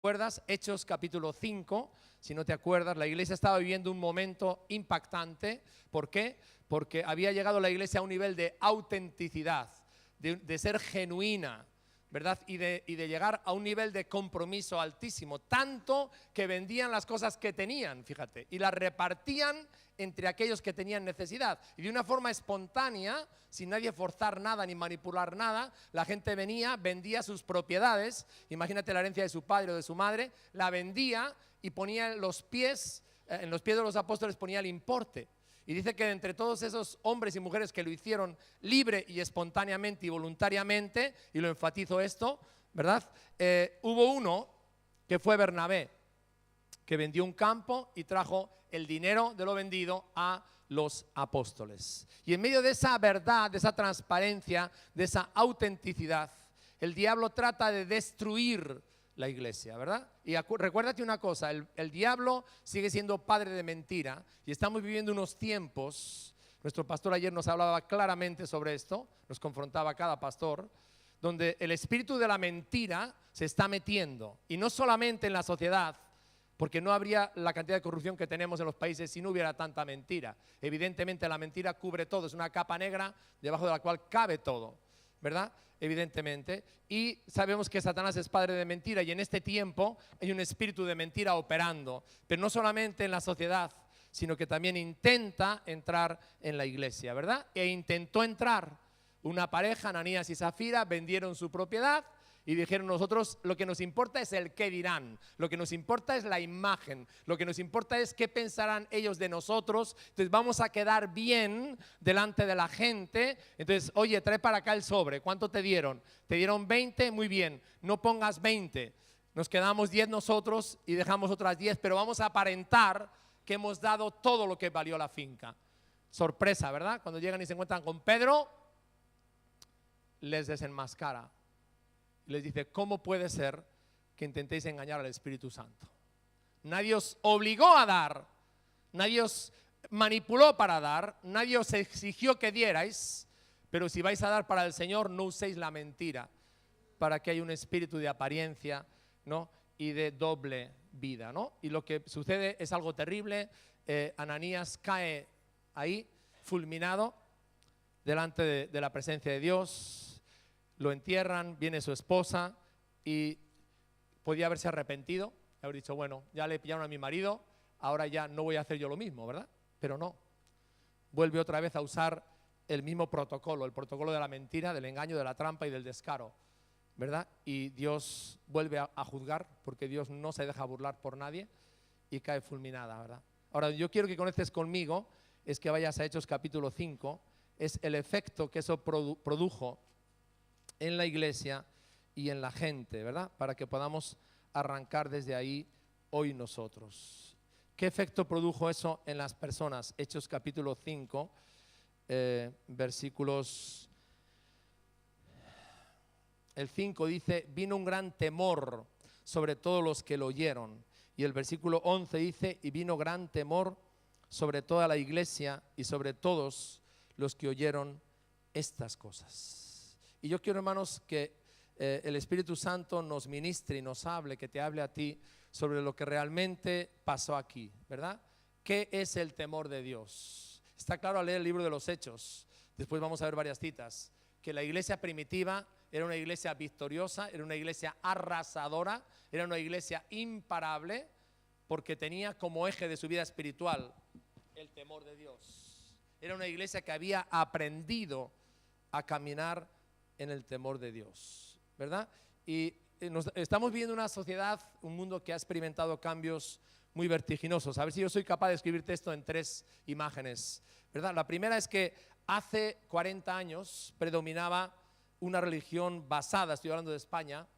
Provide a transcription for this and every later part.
¿Recuerdas? Hechos capítulo 5, si no te acuerdas, la iglesia estaba viviendo un momento impactante. ¿Por qué? Porque había llegado la iglesia a un nivel de autenticidad, de ser genuina, ¿verdad? Y de llegar a un nivel de compromiso altísimo, tanto que vendían las cosas que tenían, fíjate, y las repartían entre aquellos que tenían necesidad. Y de una forma espontánea, sin nadie forzar nada ni manipular nada, la gente venía, vendía sus propiedades, imagínate la herencia de su padre o de su madre, la vendía y ponía en los pies de los apóstoles ponía el importe. Y dice que entre todos esos hombres y mujeres que lo hicieron libre y espontáneamente y voluntariamente, y lo enfatizo esto, ¿verdad? Hubo uno que fue Bernabé, que vendió un campo y trajo el dinero de lo vendido a los apóstoles. Y en medio de esa verdad, de esa transparencia, de esa autenticidad, el diablo trata de destruir la iglesia, ¿verdad? Y recuérdate una cosa, el diablo sigue siendo padre de mentira y estamos viviendo unos tiempos, nuestro pastor ayer nos hablaba claramente sobre esto, nos confrontaba cada pastor, donde el espíritu de la mentira se está metiendo, y no solamente en la sociedad, porque no habría la cantidad de corrupción que tenemos en los países si no hubiera tanta mentira. Evidentemente la mentira cubre todo, es una capa negra debajo de la cual cabe todo, ¿verdad? Evidentemente, y sabemos que Satanás es padre de mentira, y en este tiempo hay un espíritu de mentira operando, pero no solamente en la sociedad, sino que también intenta entrar en la iglesia, ¿verdad? E intentó entrar una pareja, Ananías y Zafira, vendieron su propiedad y dijeron: nosotros lo que nos importa es el qué dirán, lo que nos importa es la imagen, lo que nos importa es qué pensarán ellos de nosotros, entonces vamos a quedar bien delante de la gente. Entonces, oye, trae para acá el sobre, ¿cuánto te dieron? ¿Te dieron 20? Muy bien, no pongas 20, nos quedamos 10 nosotros y dejamos otras 10, pero vamos a aparentar que hemos dado todo lo que valió la finca. Sorpresa, ¿verdad? Cuando llegan y se encuentran con Pedro, les desenmascara. Les dice: ¿cómo puede ser que intentéis engañar al Espíritu Santo? Nadie os obligó a dar, nadie os manipuló para dar, nadie os exigió que dierais, pero si vais a dar para el Señor, no uséis la mentira, para que haya un espíritu de apariencia, ¿no? Y de doble vida, ¿no? Y lo que sucede es algo terrible. Ananías cae ahí, fulminado, delante de la presencia de Dios. Lo entierran, viene su esposa y podía haberse arrepentido, haber dicho: bueno, ya le pillaron a mi marido, ahora ya no voy a hacer yo lo mismo, ¿verdad? Pero no, vuelve otra vez a usar el mismo protocolo, el protocolo de la mentira, del engaño, de la trampa y del descaro, ¿verdad? Y Dios vuelve a juzgar, porque Dios no se deja burlar por nadie, y cae fulminada, ¿verdad? Ahora, yo quiero que conectes conmigo, es que vayas a Hechos capítulo 5, es el efecto que eso produjo en la iglesia y en la gente, ¿verdad? Para que podamos arrancar desde ahí hoy nosotros. ¿Qué efecto produjo eso en las personas? Hechos capítulo 5, versículos. El 5 dice: vino un gran temor sobre todos los que lo oyeron. Y el versículo 11 dice: y vino gran temor sobre toda la iglesia y sobre todos los que oyeron estas cosas. Y yo quiero, hermanos, que el Espíritu Santo nos ministre y nos hable, que te hable a ti sobre lo que realmente pasó aquí, ¿verdad? ¿Qué es el temor de Dios? Está claro al leer el libro de los Hechos, después vamos a ver varias citas, que la iglesia primitiva era una iglesia victoriosa, era una iglesia arrasadora, era una iglesia imparable, porque tenía como eje de su vida espiritual el temor de Dios. Era una iglesia que había aprendido a caminar en el temor de Dios, ¿verdad? Y estamos viviendo una sociedad, un mundo que ha experimentado cambios muy vertiginosos. A ver si yo soy capaz de escribirte esto en 3 imágenes, ¿verdad? La primera es que hace 40 años predominaba una religión basada, estoy hablando de España,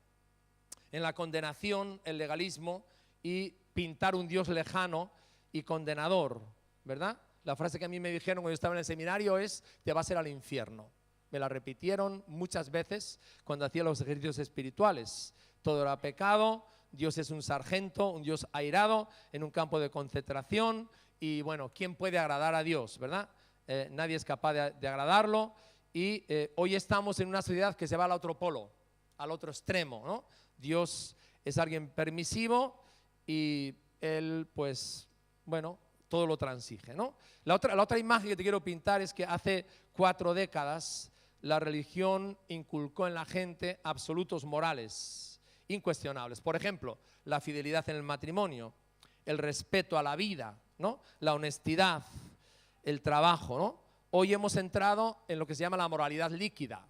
en la condenación, el legalismo y pintar un Dios lejano y condenador, ¿verdad? La frase que a mí me dijeron cuando yo estaba en el seminario es: te vas a ir al infierno. Me la repitieron muchas veces cuando hacía los ejercicios espirituales. Todo era pecado, Dios es un sargento, un Dios airado en un campo de concentración, y bueno, ¿quién puede agradar a Dios, verdad? Nadie es capaz de agradarlo, y hoy estamos en una sociedad que se va al otro polo, al otro extremo, ¿no? Dios es alguien permisivo y él, pues, bueno, todo lo transige, ¿no? La otra imagen que te quiero pintar es que hace 4 décadas la religión inculcó en la gente absolutos morales incuestionables. Por ejemplo, la fidelidad en el matrimonio, el respeto a la vida, ¿no? La honestidad, el trabajo, ¿no? Hoy hemos entrado en lo que se llama la moralidad líquida.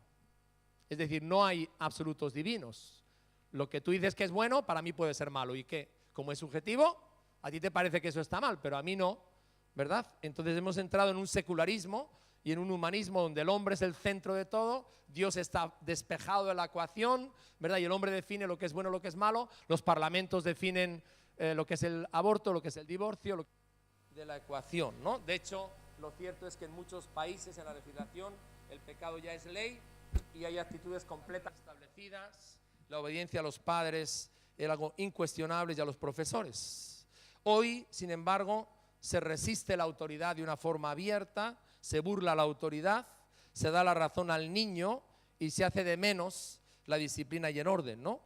Es decir, no hay absolutos divinos. Lo que tú dices que es bueno, para mí puede ser malo. ¿Y qué? Como es subjetivo, a ti te parece que eso está mal, pero a mí no, ¿verdad? Entonces hemos entrado en un secularismo y en un humanismo donde el hombre es el centro de todo, Dios está despejado de la ecuación, ¿verdad? Y el hombre define lo que es bueno, lo que es malo, los parlamentos definen lo que es el aborto, lo que es el divorcio, de la ecuación, ¿no? De hecho, lo cierto es que en muchos países en la legislación el pecado ya es ley y hay actitudes completas establecidas, la obediencia a los padres es algo incuestionable y a los profesores. Hoy, sin embargo, se resiste la autoridad de una forma abierta, se burla la autoridad, se da la razón al niño y se hace de menos la disciplina y el orden, ¿no?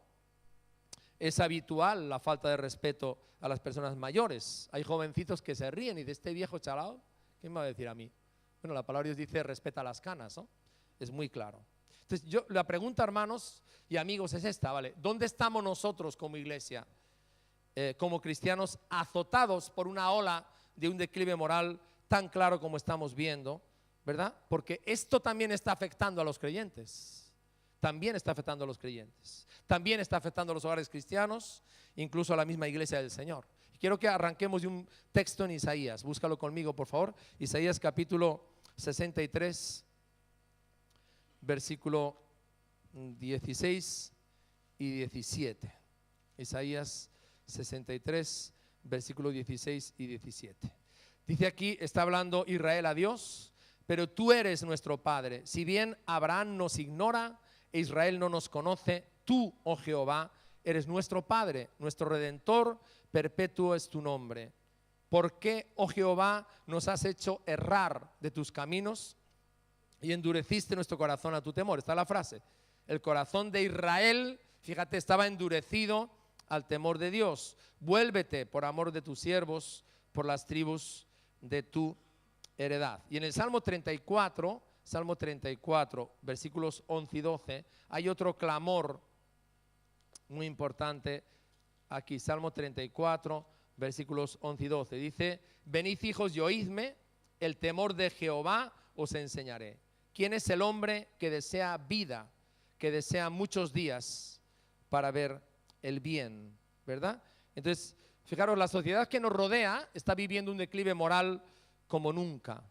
Es habitual la falta de respeto a las personas mayores. Hay jovencitos que se ríen y de este viejo chalao, ¿qué me va a decir a mí? Bueno, la palabra de Dios dice respeta las canas, ¿no? Es muy claro. Entonces, la pregunta, hermanos y amigos, es esta, ¿vale? ¿Dónde estamos nosotros como iglesia, como cristianos, azotados por una ola de un declive moral tan claro como estamos viendo, ¿verdad? Porque esto también está afectando a los creyentes. También está afectando a los creyentes. También está afectando a los hogares cristianos, incluso a la misma iglesia del Señor. Quiero que arranquemos de un texto en Isaías. Búscalo conmigo, por favor. Isaías capítulo 63, versículo 16 y 17. Isaías 63, versículo 16 y 17. Dice aquí, está hablando Israel a Dios, pero tú eres nuestro Padre. Si bien Abraham nos ignora e Israel no nos conoce, tú, oh Jehová, eres nuestro Padre, nuestro Redentor, perpetuo es tu nombre. ¿Por qué, oh Jehová, nos has hecho errar de tus caminos y endureciste nuestro corazón a tu temor? Está la frase. El corazón de Israel, fíjate, estaba endurecido al temor de Dios. Vuélvete por amor de tus siervos, por las tribus de tu heredad. Y en el Salmo 34, versículos 11 y 12, hay otro clamor muy importante aquí. Salmo 34, versículos 11 y 12. Dice, venid hijos y oídme, el temor de Jehová os enseñaré. ¿Quién es el hombre que desea vida, que desea muchos días para ver el bien? ¿Verdad? Entonces, fijaros, la sociedad que nos rodea está viviendo un declive moral como nunca.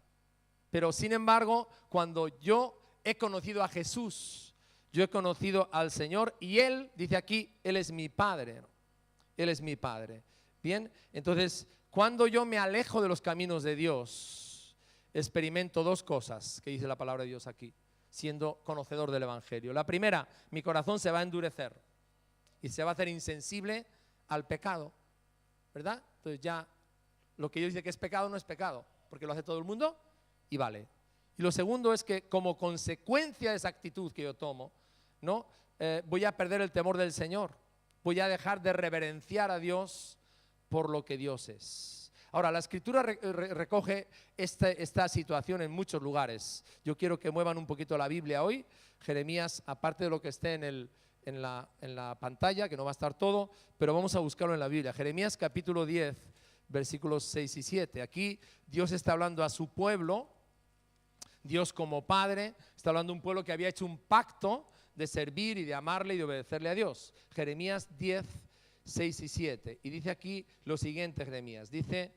Pero sin embargo, cuando yo he conocido a Jesús, yo he conocido al Señor y Él, dice aquí, Él es mi Padre, ¿no? Él es mi Padre. Bien, entonces, cuando yo me alejo de los caminos de Dios, experimento dos cosas que dice la palabra de Dios aquí, siendo conocedor del Evangelio. La primera, mi corazón se va a endurecer y se va a hacer insensible al pecado, ¿verdad? Entonces ya lo que Dios dice que es pecado no es pecado, porque lo hace todo el mundo y vale. Y lo segundo es que como consecuencia de esa actitud que yo tomo, ¿no? Voy a perder el temor del Señor, voy a dejar de reverenciar a Dios por lo que Dios es. Ahora, la Escritura recoge esta situación en muchos lugares. Yo quiero que muevan un poquito la Biblia hoy. Jeremías, aparte de lo que esté en la pantalla, que no va a estar todo, pero vamos a buscarlo en la Biblia. Jeremías capítulo 10, versículos 6 y 7. Aquí Dios está hablando a su pueblo, Dios como Padre, está hablando de un pueblo que había hecho un pacto de servir y de amarle y de obedecerle a Dios. Jeremías 10, 6 y 7. Y dice aquí lo siguiente, Jeremías, dice,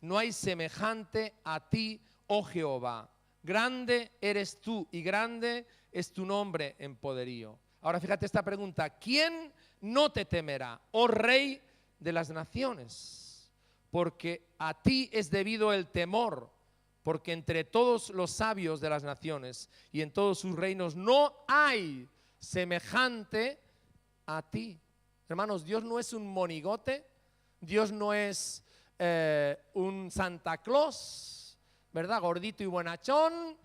no hay semejante a ti, oh Jehová, grande eres tú y grande es tu nombre en poderío. Ahora fíjate esta pregunta, ¿quién no te temerá, oh Rey de las naciones? Porque a ti es debido el temor, porque entre todos los sabios de las naciones y en todos sus reinos no hay semejante a ti. Hermanos, Dios no es un monigote, Dios no es un Santa Claus, ¿verdad? Gordito y buenachón,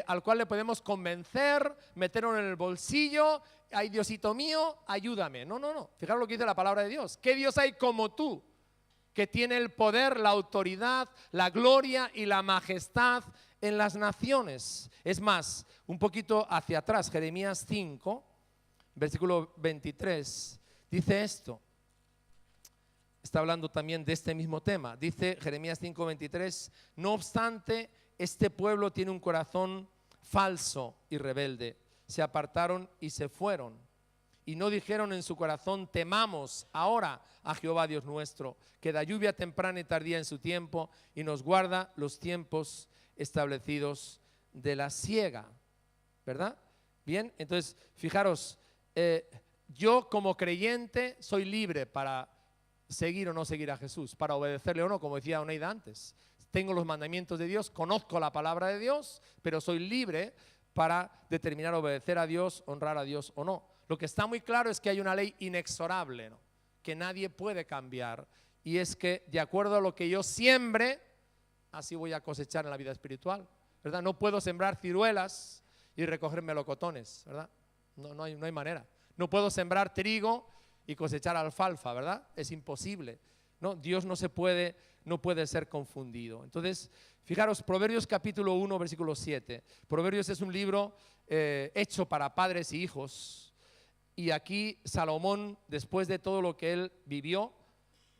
al cual le podemos convencer, meterlo en el bolsillo ay Diosito mío, ayúdame. No, no, no. Fijaros lo que dice la palabra de Dios. ¿Qué Dios hay como tú? Que tiene el poder, la autoridad, la gloria y la majestad en las naciones. Es más, un poquito hacia atrás, Jeremías 5, versículo 23, dice esto. Está hablando también de este mismo tema. Dice Jeremías 5, 23, no obstante, este pueblo tiene un corazón falso y rebelde. Se apartaron y se fueron. Y no dijeron en su corazón, temamos ahora a Jehová Dios nuestro, que da lluvia temprana y tardía en su tiempo y nos guarda los tiempos establecidos de la siega. ¿Verdad? Bien, entonces, fijaros, yo como creyente soy libre para seguir o no seguir a Jesús, para obedecerle o no, como decía Oneida antes. Tengo los mandamientos de Dios, conozco la palabra de Dios, pero soy libre para determinar obedecer a Dios, honrar a Dios o no. Lo que está muy claro es que hay una ley inexorable, ¿no?, que nadie puede cambiar, y es que de acuerdo a lo que yo siembre, así voy a cosechar en la vida espiritual, ¿verdad? No puedo sembrar ciruelas y recoger melocotones, ¿verdad? No hay manera. No puedo sembrar trigo y cosechar alfalfa, ¿verdad? Es imposible. No, Dios no puede ser confundido. Entonces, fijaros, Proverbios capítulo 1, versículo 7. Proverbios es un libro hecho para padres y hijos. Y aquí Salomón, después de todo lo que él vivió,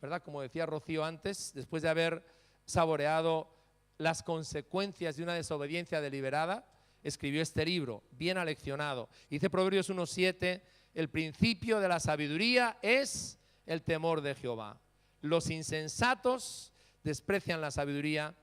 ¿verdad? Como decía Rocío antes, después de haber saboreado las consecuencias de una desobediencia deliberada, escribió este libro, bien aleccionado. Dice Proverbios 1:7, el principio de la sabiduría es el temor de Jehová. Los insensatos desprecian la sabiduría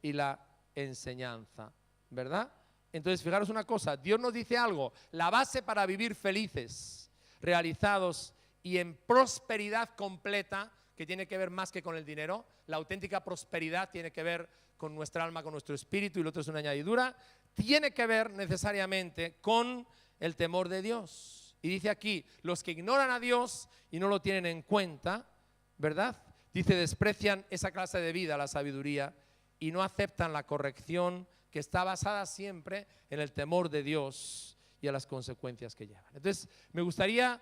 y la enseñanza, ¿verdad? Entonces, fijaros una cosa, Dios nos dice algo, la base para vivir felices, realizados y en prosperidad completa, que tiene que ver más que con el dinero, la auténtica prosperidad tiene que ver con nuestra alma, con nuestro espíritu, y lo otro es una añadidura, tiene que ver necesariamente con el temor de Dios. Y dice aquí, los que ignoran a Dios y no lo tienen en cuenta, ¿verdad? Dice, desprecian esa clase de vida, la sabiduría, y no aceptan la corrección que está basada siempre en el temor de Dios y a las consecuencias que llevan. Entonces, me gustaría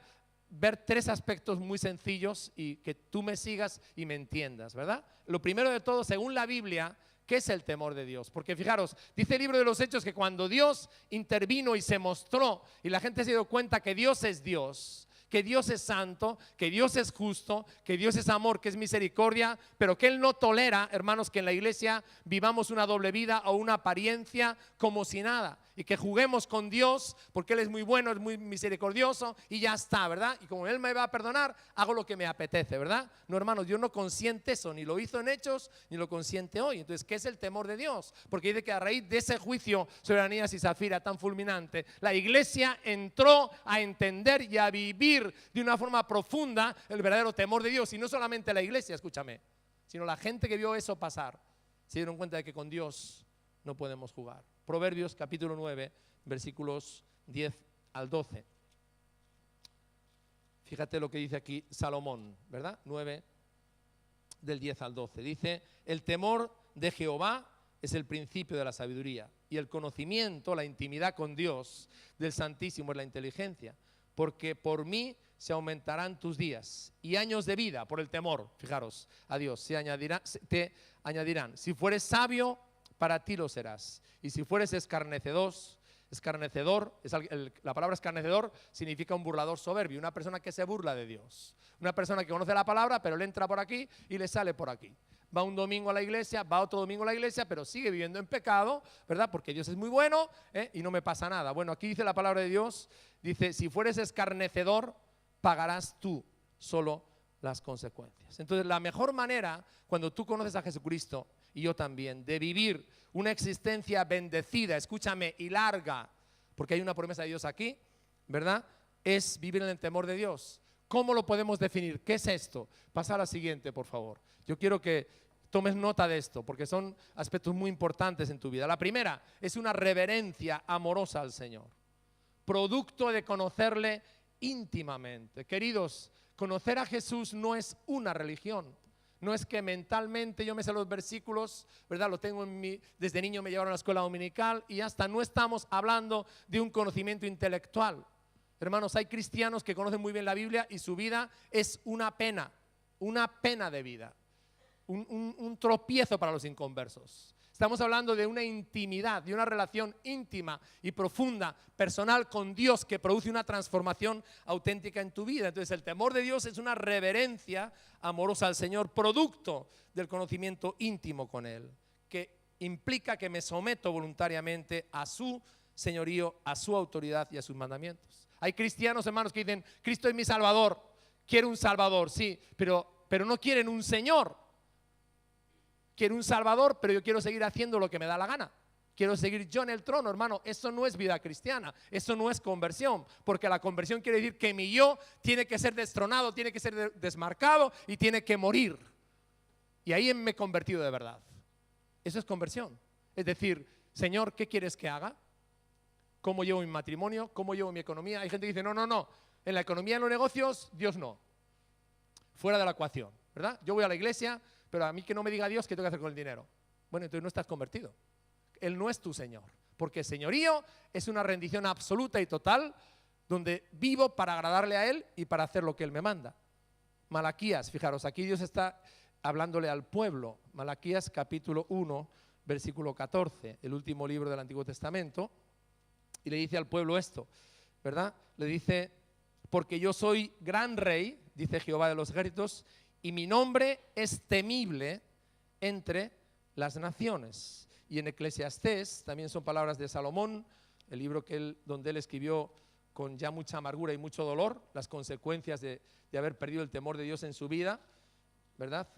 ver tres aspectos muy sencillos y que tú me sigas y me entiendas, ¿verdad? Lo primero de todo, según la Biblia, ¿qué es el temor de Dios? Porque fijaros, dice el libro de los Hechos que cuando Dios intervino y se mostró y la gente se dio cuenta que Dios es Dios, que Dios es santo, que Dios es justo, que Dios es amor, que es misericordia, pero que Él no tolera, hermanos, que en la iglesia vivamos una doble vida o una apariencia como si nada, y que juguemos con Dios porque Él es muy bueno, es muy misericordioso y ya está, ¿verdad? Y como Él me va a perdonar, hago lo que me apetece, ¿verdad? No, hermanos, Dios no consiente eso, ni lo hizo en Hechos, ni lo consiente hoy. Entonces, ¿qué es el temor de Dios? Porque dice que a raíz de ese juicio sobre Ananías y Zafira tan fulminante, la iglesia entró a entender y a vivir de una forma profunda el verdadero temor de Dios. Y no solamente la iglesia, escúchame, sino la gente que vio eso pasar, se dieron cuenta de que con Dios no podemos jugar. Proverbios capítulo 9, versículos 10 al 12. Fíjate lo que dice aquí Salomón, ¿verdad? 9, del 10 al 12. Dice, el temor de Jehová es el principio de la sabiduría, y el conocimiento, la intimidad con Dios del Santísimo es la inteligencia, porque por mí se aumentarán tus días y años de vida por el temor, fijaros, a Dios, te añadirán. Si fueres sabio, para ti lo serás, y si fueres escarnecedor, la palabra escarnecedor significa un burlador soberbio, una persona que se burla de Dios, una persona que conoce la palabra, pero le entra por aquí y le sale por aquí. Va un domingo a la iglesia, va otro domingo a la iglesia, pero sigue viviendo en pecado, ¿verdad? Porque Dios es muy bueno, y no me pasa nada. Bueno, aquí dice la palabra de Dios, dice, si fueres escarnecedor, pagarás tú solo las consecuencias. Entonces, la mejor manera, cuando tú conoces a Jesucristo, y yo también, de vivir una existencia bendecida, escúchame, y larga, porque hay una promesa de Dios aquí, ¿verdad? Es vivir en el temor de Dios. ¿Cómo lo podemos definir? ¿Qué es esto? Pasa a la siguiente, por favor. Yo quiero que tomes nota de esto, porque son aspectos muy importantes en tu vida. La primera es una reverencia amorosa al Señor, producto de conocerle íntimamente. Queridos, conocer a Jesús no es una religión. No es que mentalmente yo me sé los versículos, ¿verdad? Lo tengo desde niño me llevaron a la escuela dominical y hasta no estamos hablando de un conocimiento intelectual. Hermanos, hay cristianos que conocen muy bien la Biblia y su vida es una pena de vida, un tropiezo para los inconversos. Estamos hablando de una intimidad, de una relación íntima y profunda, personal con Dios, que produce una transformación auténtica en tu vida. Entonces el temor de Dios es una reverencia amorosa al Señor, producto del conocimiento íntimo con Él, que implica que me someto voluntariamente a su señorío, a su autoridad y a sus mandamientos. Hay cristianos, hermanos, que dicen: Cristo es mi Salvador, quiero un Salvador, sí, pero no quieren un Señor. Quiero un Salvador, pero yo quiero seguir haciendo lo que me da la gana. Quiero seguir yo en el trono, hermano. Eso no es vida cristiana, eso no es conversión, porque la conversión quiere decir que mi yo tiene que ser destronado, tiene que ser desmarcado y tiene que morir. Y ahí me he convertido de verdad. Eso es conversión. Es decir, Señor, ¿qué quieres que haga? ¿Cómo llevo mi matrimonio? ¿Cómo llevo mi economía? Hay gente que dice: no, en la economía, en los negocios, Dios no. Fuera de la ecuación, ¿verdad? Yo voy a la iglesia, pero a mí que no me diga Dios qué tengo que hacer con el dinero. Bueno, entonces no estás convertido. Él no es tu Señor, porque señorío es una rendición absoluta y total, donde vivo para agradarle a Él y para hacer lo que Él me manda. Malaquías, fijaros, aquí Dios está hablándole al pueblo. Malaquías capítulo 1, versículo 14, el último libro del Antiguo Testamento, y le dice al pueblo esto, ¿verdad? Le dice: porque yo soy gran rey, dice Jehová de los ejércitos, y mi nombre es temible entre las naciones. Y en Eclesiastés, también son palabras de Salomón, el libro donde él escribió con ya mucha amargura y mucho dolor las consecuencias de haber perdido el temor de Dios en su vida, ¿verdad?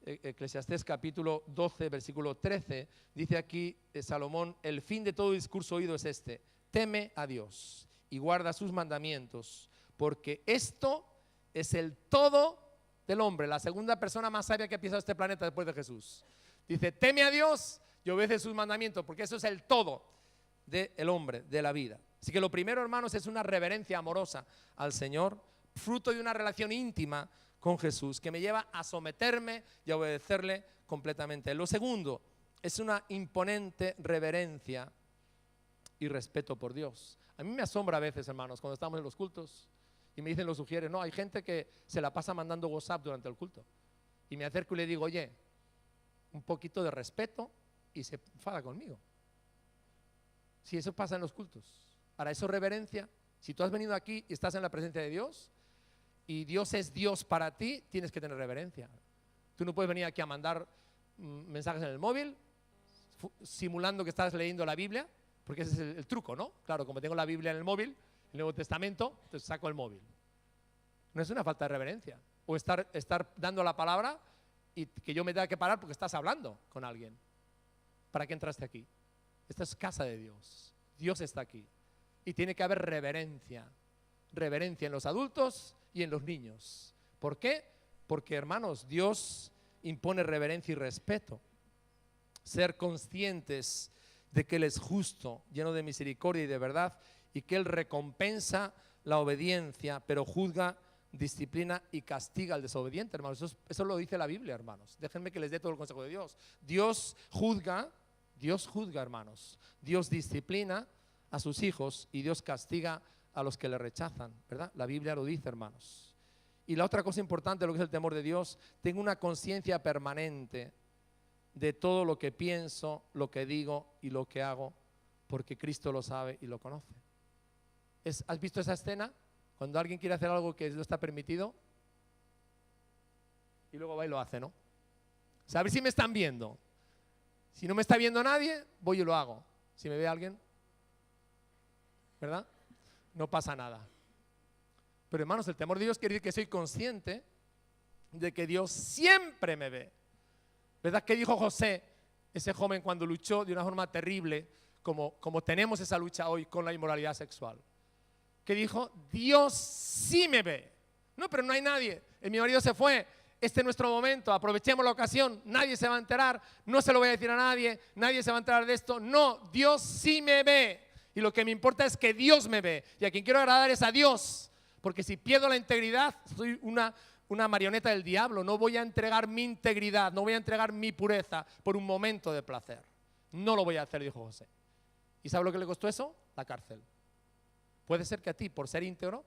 Eclesiastés capítulo 12, versículo 13, dice aquí Salomón: el fin de todo discurso oído es este: teme a Dios y guarda sus mandamientos, porque esto es el todo del hombre. La segunda persona más sabia que ha pisado este planeta después de Jesús. Dice: teme a Dios y obedece sus mandamientos, porque eso es el todo del hombre, de la vida. Así que lo primero, hermanos, es una reverencia amorosa al Señor, fruto de una relación íntima con Jesús, que me lleva a someterme y a obedecerle completamente. Lo segundo es una imponente reverencia y respeto por Dios. A mí me asombra a veces, hermanos, cuando estamos en los cultos y me dicen los sugieres: no, hay gente que se la pasa mandando WhatsApp durante el culto. Y me acerco y le digo: oye, un poquito de respeto, y se enfada conmigo. Si eso pasa en los cultos, ahora eso es reverencia. Si tú has venido aquí y estás en la presencia de Dios y Dios es Dios para ti, tienes que tener reverencia. Tú no puedes venir aquí a mandar mensajes en el móvil simulando que estás leyendo la Biblia, porque ese es el truco, ¿no? Claro, como tengo la Biblia en el móvil, el Nuevo Testamento, entonces saco el móvil. No es una falta de reverencia. O estar dando la palabra y que yo me tenga que parar porque estás hablando con alguien. ¿Para qué entraste aquí? Esta es casa de Dios. Dios está aquí. Y tiene que haber reverencia. Reverencia en los adultos y en los niños. ¿Por qué? Porque, hermanos, Dios impone reverencia y respeto. Ser conscientes de que Él es justo, lleno de misericordia y de verdad, y que Él recompensa la obediencia, pero juzga, disciplina y castiga al desobediente, hermanos. Eso lo dice la Biblia, hermanos. Déjenme que les dé todo el consejo de Dios. Dios juzga, hermanos. Dios disciplina a sus hijos y Dios castiga a los que le rechazan, ¿verdad? La Biblia lo dice, hermanos. Y la otra cosa importante, lo que es el temor de Dios: tengo una conciencia permanente de todo lo que pienso, lo que digo y lo que hago, porque Cristo lo sabe y lo conoce. ¿Has visto esa escena? Cuando alguien quiere hacer algo que no está permitido y luego va y lo hace, ¿no? O sea, a ver si me están viendo. Si no me está viendo nadie, voy y lo hago. Si me ve alguien, ¿verdad? No pasa nada. Pero, hermanos, el temor de Dios quiere decir que soy consciente de que Dios siempre me ve. ¿Verdad que dijo José, ese joven, cuando luchó de una forma terrible, como tenemos esa lucha hoy con la inmoralidad sexual? Que dijo: Dios sí me ve. No, pero no hay nadie. Mi marido se fue. Este es nuestro momento. Aprovechemos la ocasión. Nadie se va a enterar. No se lo voy a decir a nadie. Nadie se va a enterar de esto. No, Dios sí me ve. Y lo que me importa es que Dios me ve. Y a quien quiero agradar es a Dios. Porque si pierdo la integridad, soy una marioneta del diablo. No voy a entregar mi integridad, no voy a entregar mi pureza por un momento de placer. No lo voy a hacer, dijo José. ¿Y sabe lo que le costó eso? La cárcel. Puede ser que a ti, por ser íntegro,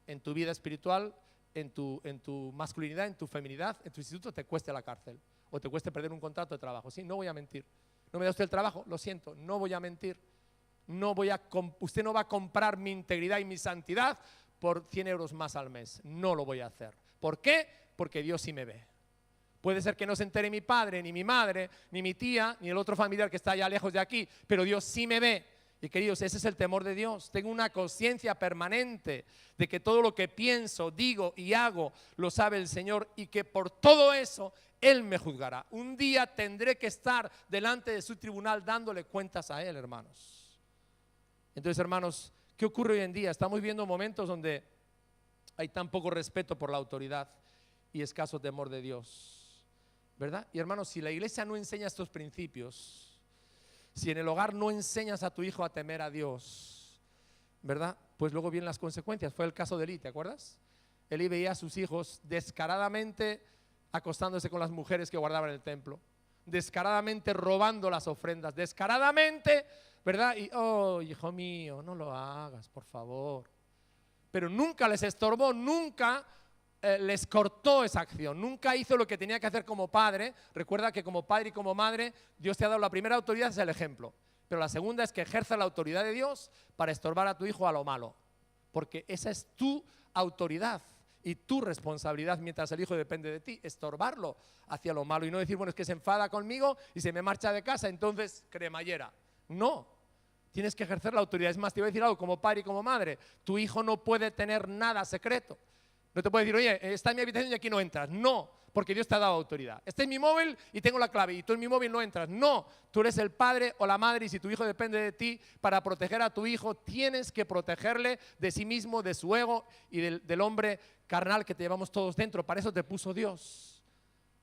en tu vida espiritual, en tu masculinidad, en tu feminidad, en tu instituto, te cueste la cárcel o te cueste perder un contrato de trabajo. Sí, no voy a mentir. ¿No me da usted el trabajo? Lo siento, no voy a mentir. Usted no va a comprar mi integridad y mi santidad por 100 euros más al mes. No lo voy a hacer. ¿Por qué? Porque Dios sí me ve. Puede ser que no se entere mi padre, ni mi madre, ni mi tía, ni el otro familiar que está allá lejos de aquí, pero Dios sí me ve. Y queridos, ese es el temor de Dios. Tengo una conciencia permanente de que todo lo que pienso, digo y hago lo sabe el Señor y que por todo eso Él me juzgará. Un día tendré que estar delante de su tribunal dándole cuentas a Él, hermanos. Entonces, hermanos, ¿qué ocurre hoy en día? Estamos viviendo momentos donde hay tan poco respeto por la autoridad y escaso temor de Dios, ¿verdad? Y hermanos, si la iglesia no enseña estos principios, si en el hogar no enseñas a tu hijo a temer a Dios, ¿verdad? Pues luego vienen las consecuencias. Fue el caso de Elí, ¿te acuerdas? Elí veía a sus hijos descaradamente acostándose con las mujeres que guardaban el templo, descaradamente robando las ofrendas, descaradamente, ¿verdad? Y, oh, hijo mío, no lo hagas, por favor. Pero nunca les estorbó, nunca les cortó esa acción, nunca hizo lo que tenía que hacer como padre. Recuerda que como padre y como madre Dios te ha dado la primera autoridad, es el ejemplo, pero la segunda es que ejerza la autoridad de Dios para estorbar a tu hijo a lo malo, porque esa es tu autoridad y tu responsabilidad mientras el hijo depende de ti, estorbarlo hacia lo malo y no decir, bueno, es que se enfada conmigo y se me marcha de casa, entonces cremallera. No, tienes que ejercer la autoridad. Es más, te voy a decir algo, como padre y como madre, tu hijo no puede tener nada secreto. No te puede decir, oye, está en mi habitación y aquí no entras. No, porque Dios te ha dado autoridad. Está en mi móvil y tengo la clave y tú en mi móvil no entras. No, tú eres el padre o la madre y si tu hijo depende de ti, para proteger a tu hijo tienes que protegerle de sí mismo, de su ego y del hombre carnal que te llevamos todos dentro. Para eso te puso Dios.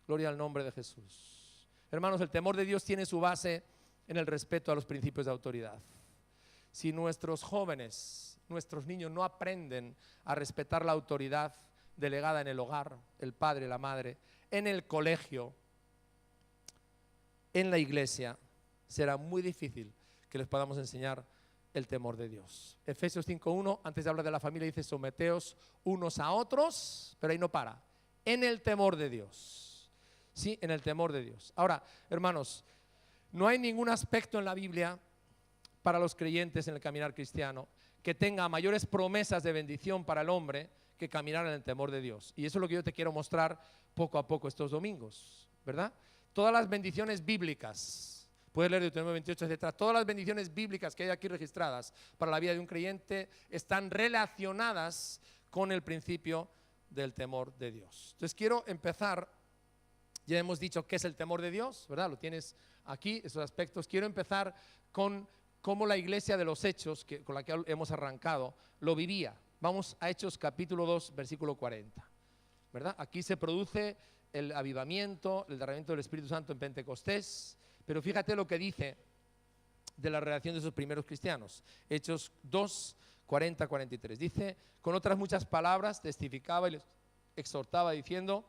Gloria al nombre de Jesús. Hermanos, el temor de Dios tiene su base en el respeto a los principios de autoridad. Si nuestros jóvenes, nuestros niños no aprenden a respetar la autoridad delegada en el hogar, el padre, la madre, en el colegio, en la iglesia, será muy difícil que les podamos enseñar el temor de Dios. Efesios 5:1, antes de hablar de la familia, dice someteos unos a otros, pero ahí no para, en el temor de Dios. Sí, en el temor de Dios. Ahora, hermanos, no hay ningún aspecto en la Biblia para los creyentes en el caminar cristiano que tenga mayores promesas de bendición para el hombre que caminar en el temor de Dios. Y eso es lo que yo te quiero mostrar poco a poco estos domingos, ¿verdad? Todas las bendiciones bíblicas, puedes leer Deuteronomio 28, etc. Todas las bendiciones bíblicas que hay aquí registradas para la vida de un creyente están relacionadas con el principio del temor de Dios. Entonces quiero empezar, ya hemos dicho qué es el temor de Dios, ¿verdad? Lo tienes aquí, esos aspectos. Quiero empezar con cómo la iglesia de los Hechos, con la que hemos arrancado, lo vivía. Vamos a Hechos capítulo 2, versículo 40, ¿verdad? Aquí se produce el avivamiento, el derramamiento del Espíritu Santo en Pentecostés, pero fíjate lo que dice de la relación de esos primeros cristianos. Hechos 2, 40, 43. Dice, con otras muchas palabras testificaba y les exhortaba diciendo,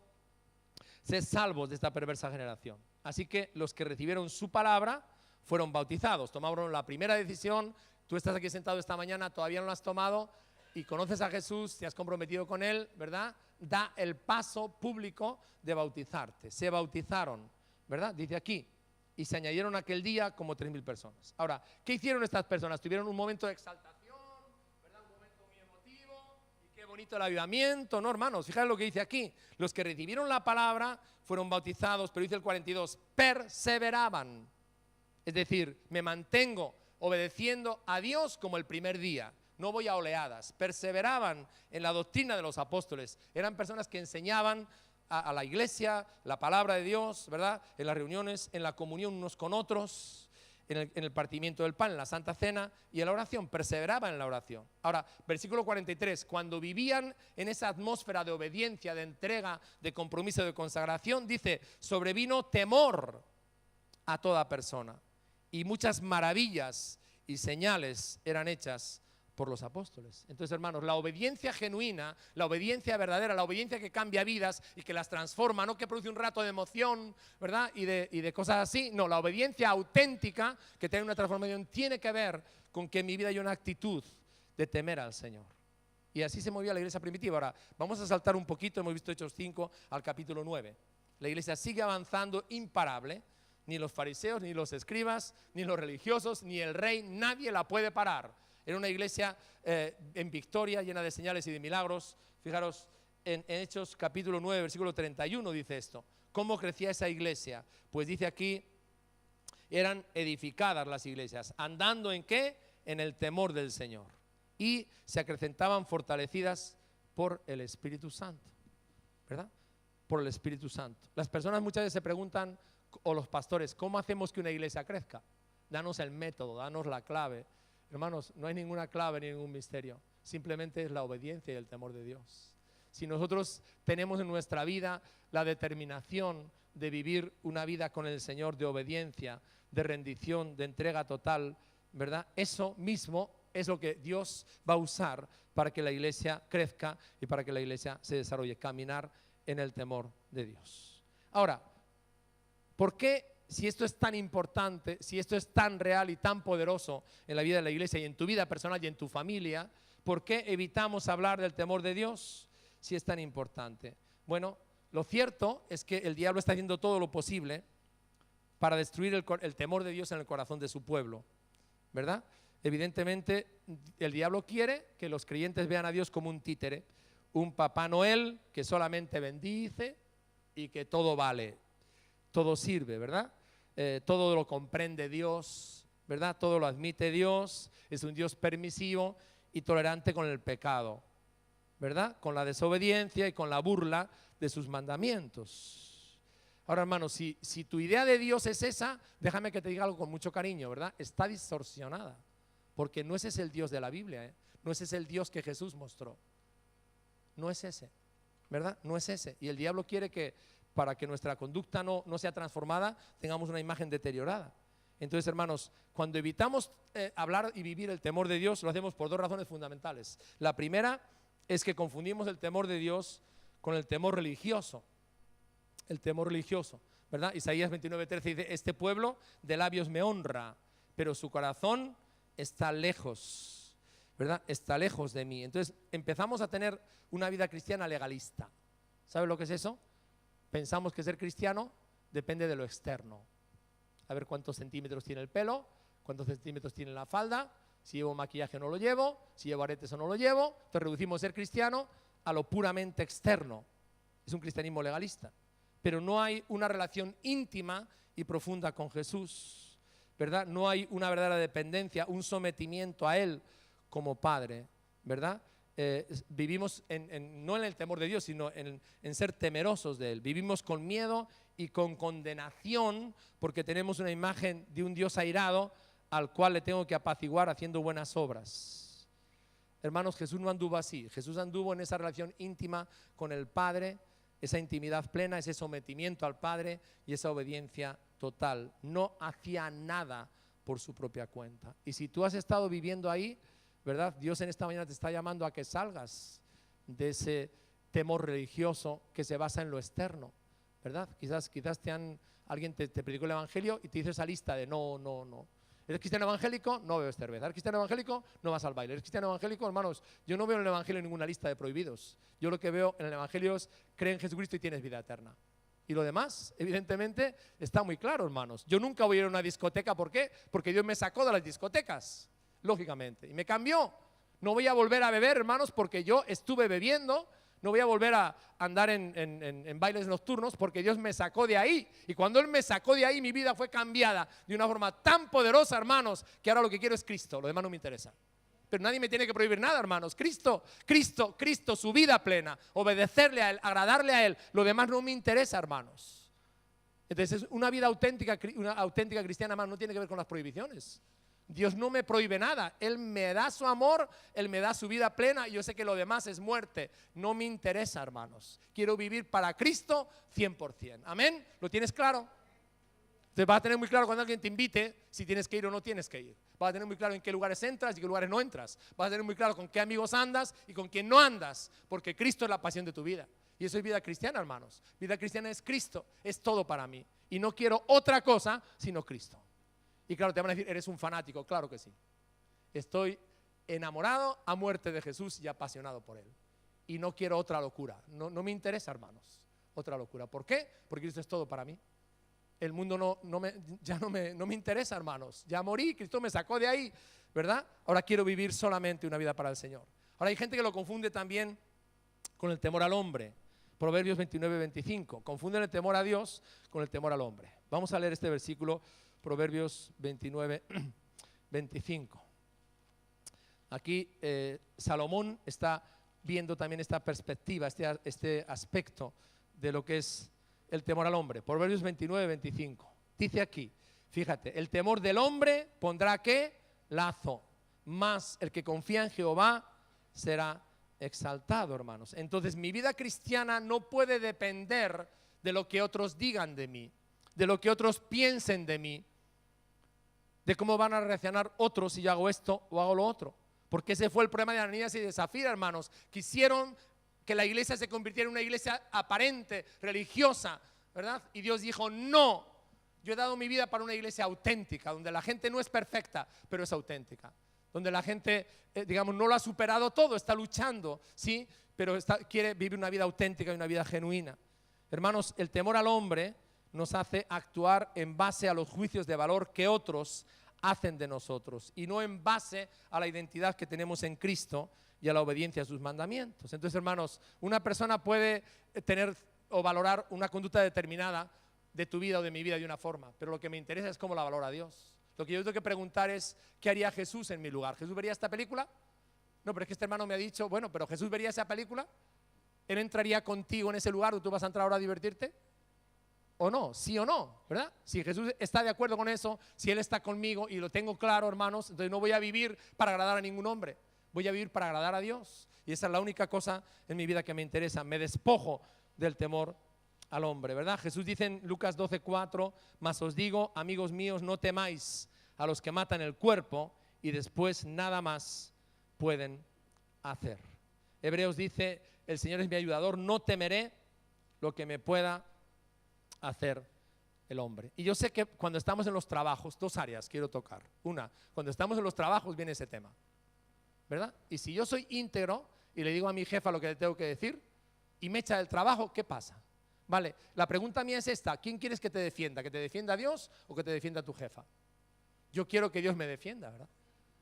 sed salvos de esta perversa generación. Así que los que recibieron su palabra fueron bautizados, tomaron la primera decisión. Tú estás aquí sentado esta mañana, todavía no lo has tomado y conoces a Jesús, te has comprometido con Él, ¿verdad? Da el paso público de bautizarte. Se bautizaron, ¿verdad? Dice aquí, y se añadieron aquel día como 3.000 personas. Ahora, ¿qué hicieron estas personas? Tuvieron un momento de exaltación, ¿verdad? Un momento muy emotivo, y qué bonito el avivamiento, ¿no, hermanos? Fíjate lo que dice aquí, los que recibieron la palabra fueron bautizados, pero dice el 42, perseveraban. Es decir, me mantengo obedeciendo a Dios como el primer día. No voy a oleadas. Perseveraban en la doctrina de los apóstoles. Eran personas que enseñaban a la iglesia la palabra de Dios, ¿verdad? En las reuniones, en la comunión unos con otros, en el partimiento del pan, en la Santa Cena y en la oración. Perseveraban en la oración. Ahora, versículo 43. Cuando vivían en esa atmósfera de obediencia, de entrega, de compromiso, de consagración, dice, sobrevino temor a toda persona. Y muchas maravillas y señales eran hechas por los apóstoles. Entonces, hermanos, la obediencia genuina, la obediencia verdadera, la obediencia que cambia vidas y que las transforma, no que produce un rato de emoción, ¿verdad? Y de cosas así. No, la obediencia auténtica que tiene una transformación tiene que ver con que en mi vida hay una actitud de temer al Señor. Y así se movía la iglesia primitiva. Ahora, vamos a saltar un poquito, hemos visto Hechos 5 al capítulo 9. La iglesia sigue avanzando imparable. Ni los fariseos, ni los escribas, ni los religiosos, ni el rey, nadie la puede parar. Era una iglesia en victoria, llena de señales y de milagros. Fijaros, en Hechos capítulo 9, versículo 31 dice esto. ¿Cómo crecía esa iglesia? Pues dice aquí, eran edificadas las iglesias. ¿Andando en qué? En el temor del Señor. Y se acrecentaban fortalecidas por el Espíritu Santo. ¿Verdad? Por el Espíritu Santo. Las personas muchas veces se preguntan, o los pastores, ¿cómo hacemos que una iglesia crezca? Danos el método, danos la clave. Hermanos, no hay ninguna clave ni ningún misterio. Simplemente es la obediencia y el temor de Dios. Si nosotros tenemos en nuestra vida la determinación de vivir una vida con el Señor, de obediencia, de rendición, de entrega total, ¿verdad? Eso mismo es lo que Dios va a usar para que la iglesia crezca y para que la iglesia se desarrolle, caminar en el temor de Dios. Ahora, ¿por qué, si esto es tan importante, si esto es tan real y tan poderoso en la vida de la iglesia y en tu vida personal y en tu familia, por qué evitamos hablar del temor de Dios si es tan importante? Bueno, lo cierto es que el diablo está haciendo todo lo posible para destruir el temor de Dios en el corazón de su pueblo, ¿verdad? Evidentemente, el diablo quiere que los creyentes vean a Dios como un títere, un Papá Noel que solamente bendice y que todo vale. Todo sirve, ¿verdad? Todo lo comprende Dios, ¿verdad? Todo lo admite Dios, es un Dios permisivo y tolerante con el pecado, ¿verdad? Con la desobediencia y con la burla de sus mandamientos. Ahora, hermanos, si tu idea de Dios es esa, déjame que te diga algo con mucho cariño, ¿verdad? Está distorsionada, porque no ese es el Dios de la Biblia, ¿eh? No ese es el Dios que Jesús mostró. No es ese, ¿verdad? No es ese. Y el diablo quiere que para que nuestra conducta no sea transformada, tengamos una imagen deteriorada. Entonces, hermanos, cuando evitamos hablar y vivir el temor de Dios, lo hacemos por dos razones fundamentales. La primera es que confundimos el temor de Dios con el temor religioso. El temor religioso, ¿verdad? Isaías 29:13 dice, este pueblo de labios me honra, pero su corazón está lejos, ¿verdad? Está lejos de mí. Entonces, empezamos a tener una vida cristiana legalista. ¿Sabes lo que es eso? Pensamos que ser cristiano depende de lo externo. A ver cuántos centímetros tiene el pelo, cuántos centímetros tiene la falda, si llevo maquillaje o no lo llevo, si llevo aretes o no lo llevo. Entonces reducimos ser cristiano a lo puramente externo. Es un cristianismo legalista. Pero no hay una relación íntima y profunda con Jesús, ¿verdad? No hay una verdadera dependencia, un sometimiento a Él como Padre, ¿verdad? Vivimos no en el temor de Dios, sino en ser temerosos de Él. Vivimos con miedo y con condenación porque tenemos una imagen de un Dios airado al cual le tengo que apaciguar haciendo buenas obras. Hermanos, Jesús no anduvo así. Jesús anduvo en esa relación íntima con el Padre, esa intimidad plena, ese sometimiento al Padre y esa obediencia total. No hacía nada por su propia cuenta. Y si tú has estado viviendo ahí, ¿verdad? Dios en esta mañana te está llamando a que salgas de ese temor religioso que se basa en lo externo, ¿verdad? Quizás alguien te predicó el evangelio y te hizo esa lista de no. ¿Eres cristiano evangélico? No bebes cerveza. ¿Eres cristiano evangélico? No vas al baile. ¿Eres cristiano evangélico? Hermanos, yo no veo en el evangelio ninguna lista de prohibidos. Yo lo que veo en el evangelio es cree en Jesucristo y tienes vida eterna. Y lo demás, evidentemente, está muy claro, hermanos. Yo nunca voy a ir a una discoteca. ¿Por qué? Porque Dios me sacó de las discotecas, lógicamente, y me cambió. No voy a volver a beber, hermanos, porque yo estuve bebiendo. No voy a volver a andar en bailes nocturnos porque Dios me sacó de ahí. Y cuando Él me sacó de ahí, mi vida fue cambiada de una forma tan poderosa, hermanos, que ahora lo que quiero es Cristo. Lo demás no me interesa. Pero nadie me tiene que prohibir nada, hermanos. Cristo, su vida plena, obedecerle a Él, agradarle a Él. Lo demás no me interesa, hermanos. Entonces, una vida auténtica cristiana, hermanos, no tiene que ver con las prohibiciones. Dios no me prohíbe nada. Él me da su amor, Él me da su vida plena y yo sé que lo demás es muerte. No me interesa, hermanos. Quiero vivir para Cristo 100%. ¿Amén? ¿Lo tienes claro? Entonces vas a tener muy claro cuando alguien te invite si tienes que ir o no tienes que ir. Vas a tener muy claro en qué lugares entras y qué lugares no entras. Vas a tener muy claro con qué amigos andas y con quién no andas, porque Cristo es la pasión de tu vida. Y eso es vida cristiana, hermanos. Vida cristiana es Cristo, es todo para mí. Y no quiero otra cosa sino Cristo. Y claro, te van a decir, eres un fanático. Claro que sí. Estoy enamorado a muerte de Jesús y apasionado por Él. Y no quiero otra locura. No me interesa, hermanos, otra locura. ¿Por qué? Porque Cristo es todo para mí. El mundo ya no me interesa, hermanos. Ya morí, Cristo me sacó de ahí, ¿verdad? Ahora quiero vivir solamente una vida para el Señor. Ahora hay gente que lo confunde también con el temor al hombre. Proverbios 29, 25. Confunden el temor a Dios con el temor al hombre. Vamos a leer este versículo, Proverbios 29, 25. Aquí Salomón está viendo también esta perspectiva, este aspecto de lo que es el temor al hombre. Proverbios 29, 25. Dice aquí, fíjate, el temor del hombre pondrá ¿qué? Lazo, mas el que confía en Jehová será exaltado, hermanos. Entonces mi vida cristiana no puede depender de lo que otros digan de mí, de lo que otros piensen de mí, de cómo van a reaccionar otros si yo hago esto o hago lo otro. Porque ese fue el problema de Ananías y de Zafira, hermanos. Quisieron que la iglesia se convirtiera en una iglesia aparente, religiosa, ¿verdad? Y Dios dijo, no, yo he dado mi vida para una iglesia auténtica, donde la gente no es perfecta, pero es auténtica. Donde la gente, digamos, no lo ha superado todo, está luchando, ¿sí? Pero quiere vivir una vida auténtica y una vida genuina. Hermanos, el temor al hombre nos hace actuar en base a los juicios de valor que otros hacen de nosotros y no en base a la identidad que tenemos en Cristo y a la obediencia a sus mandamientos. Entonces, hermanos, una persona puede tener o valorar una conducta determinada de tu vida o de mi vida de una forma, pero lo que me interesa es cómo la valora Dios. Lo que yo tengo que preguntar es, ¿qué haría Jesús en mi lugar? ¿Jesús vería esta película? No, pero es que este hermano me ha dicho, bueno, pero ¿Jesús vería esa película? ¿Él entraría contigo en ese lugar o tú vas a entrar ahora a divertirte? ¿O no? ¿Sí o no? ¿Verdad? Si Jesús está de acuerdo con eso, si Él está conmigo y lo tengo claro, hermanos, entonces no voy a vivir para agradar a ningún hombre. Voy a vivir para agradar a Dios. Y esa es la única cosa en mi vida que me interesa. Me despojo del temor al hombre, ¿verdad? Jesús dice en Lucas 12:4, mas os digo, amigos míos, no temáis a los que matan el cuerpo y después nada más pueden hacer. Hebreos dice, el Señor es mi ayudador, no temeré lo que me pueda hacer el hombre. Y yo sé que cuando estamos en los trabajos, dos áreas quiero tocar. Una, cuando estamos en los trabajos viene ese tema, ¿verdad? Y si yo soy íntegro y le digo a mi jefa lo que le tengo que decir y me echa del trabajo, ¿qué pasa? Vale, la pregunta mía es esta, ¿quién quieres que te defienda? ¿Que te defienda Dios o que te defienda tu jefa? Yo quiero que Dios me defienda, ¿verdad?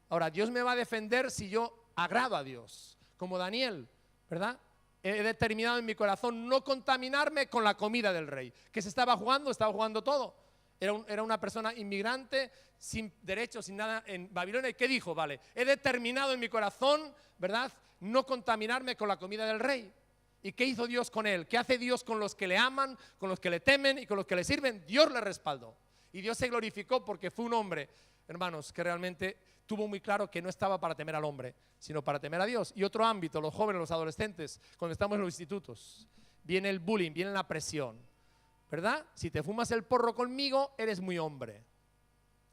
Ahora, Dios me va a defender si yo agrado a Dios, como Daniel, ¿verdad? He determinado en mi corazón no contaminarme con la comida del rey. ¿Qué se estaba jugando? Estaba jugando todo. Era una persona inmigrante, sin derechos, sin nada en Babilonia. ¿Y qué dijo? Vale, he determinado en mi corazón, ¿verdad?, no contaminarme con la comida del rey. ¿Y qué hizo Dios con él? ¿Qué hace Dios con los que le aman, con los que le temen y con los que le sirven? Dios le respaldó. Y Dios se glorificó porque fue un hombre, hermanos, que realmente tuvo muy claro que no estaba para temer al hombre, sino para temer a Dios. Y otro ámbito, los jóvenes, los adolescentes, cuando estamos en los institutos, viene el bullying, viene la presión, ¿verdad? Si te fumas el porro conmigo, eres muy hombre.